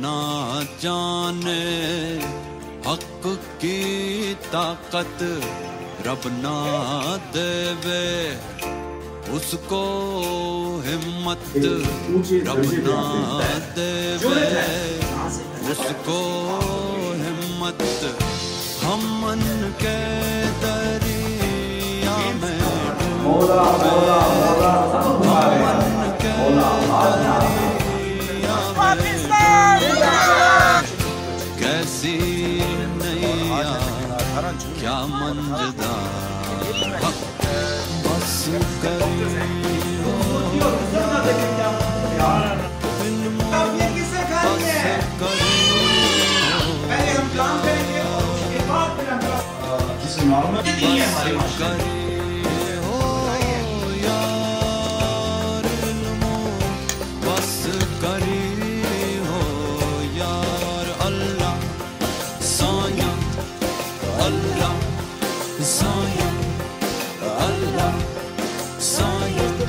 ना जाने हक की ताकत रब ना देवे, उसको हिम्मत रब ना देवे, उसको हिम्मत। हम मन के दरिया में डूबे, हम मन के दरिया में कैसी नैया क्या मंजदार, बस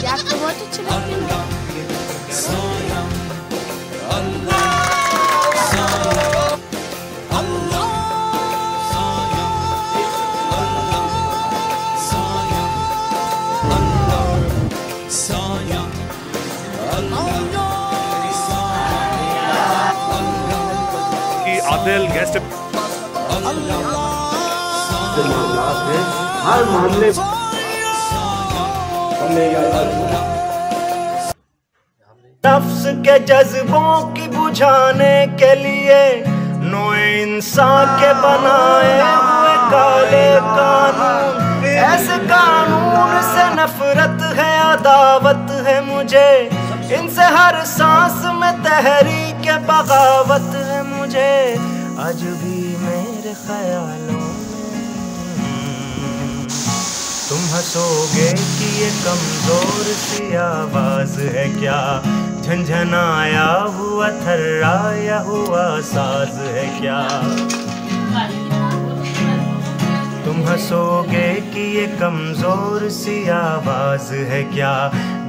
आपको बहुत अच्छी लगती है। आदिल गेस्ट हर मामले नफ्स के जज्बों की बुझाने के लिए नोए इंसान के बनाए हुए काले कानून, ऐसे कानून से नफरत है अदावत है मुझे, इनसे हर सांस में तहरीक बगावत है मुझे। आज भी मेरे ख्यालों तुम हंसोगे कि ये कमजोर सी आवाज है क्या, झंझनाया हुआ थर्राया हुआ साज है क्या। तुम हंसोगे कि ये कमजोर सी आवाज है क्या,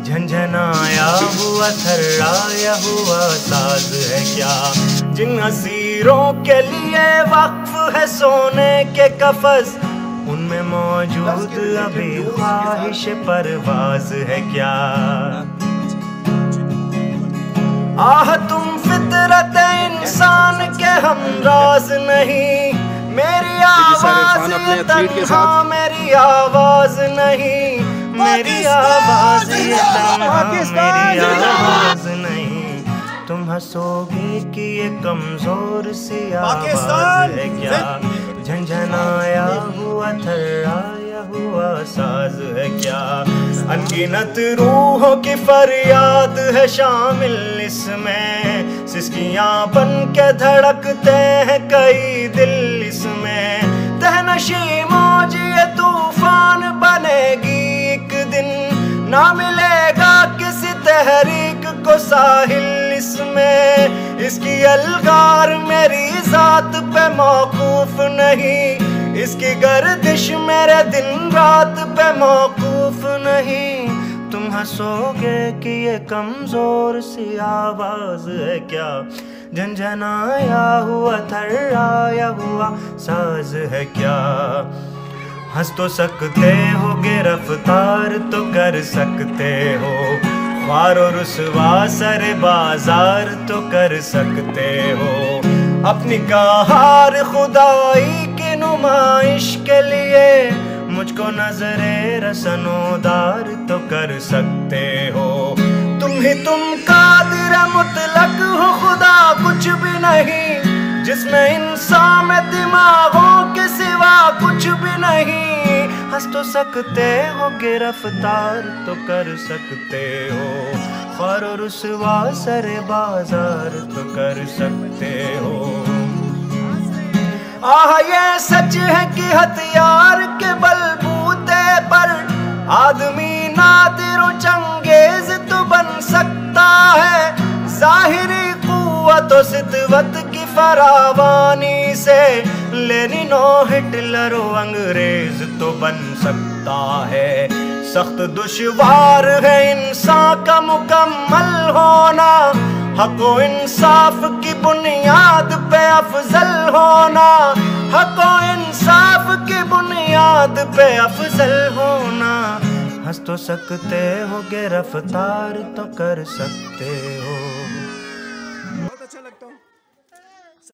झंझनाया हुआ थर्राया हुआ साज है क्या। जिन हसीरों के लिए वक्फ है सोने के कफस, उनमें मौजूद अभी ख्वाहिश परवाज है क्या। आह तुम फितरत इंसान के हमराज नहीं, मेरी आवाज ये तन्हा मेरी आवाज नहीं, मेरी आवाज ये तन्हा मेरी आवाज नहीं। तुम हंसोगे कि ये कमजोर सी आवाज है क्या, झंझनाया हुआ थर्राया हुआ साज है क्या। अनगिनत रूहों की फरियाद है शामिल इसमें, सिसकियां बन के धड़कते हैं कई दिल इसमें। तहनशी मौज ये तूफान बनेगी एक दिन, ना मिलेगा किसी तहरीक को साहिल इसमें। इसकी अलगार मेरी जात पे मौकूफ नहीं, इसकी गर्दिश मेरे दिन रात पे मौकूफ नहीं। तुम हंसोगे कि ये कमजोर सी आवाज है क्या, झंझनाया हुआ थर्राया हुआ साज है क्या। हंस तो सकते हो गिरफ्तार तो कर सकते हो, ख्वार और रुसवा सर बाजार तो कर सकते हो। अपनी कहार खुदाई की नुमाइश के लिए मुझको नजरे रसनोदार तो कर सकते हो। तुम ही तुम कादिर मुतलक हो, खुदा कुछ भी नहीं, जिसमें इंसान में दिमागों के सिवा कुछ भी नहीं। हंस तो सकते हो गिरफ्तार तो कर सकते हो, ख्वार और रुसवा सरे बाजार तो कर सकते हो। आह ये सच है कि हथियार के बलबूते पर आदमी नादिर चंगेज तो बन सकता है। जाहिरी कुव्वत और सितवत की फरावानी से लेनिनो हिटलर अंग्रेज तो बन सकता है। सख्त दुश्वार है इंसान का मुकम्मल होना, हक व इंसाफ की बुनियाद पे अफजल होना, हक व इंसाफ की बुनियाद पे अफजल होना। हंस तो सकते हो गिरफ्तार तो कर सकते हो। बहुत अच्छा लगता हूँ।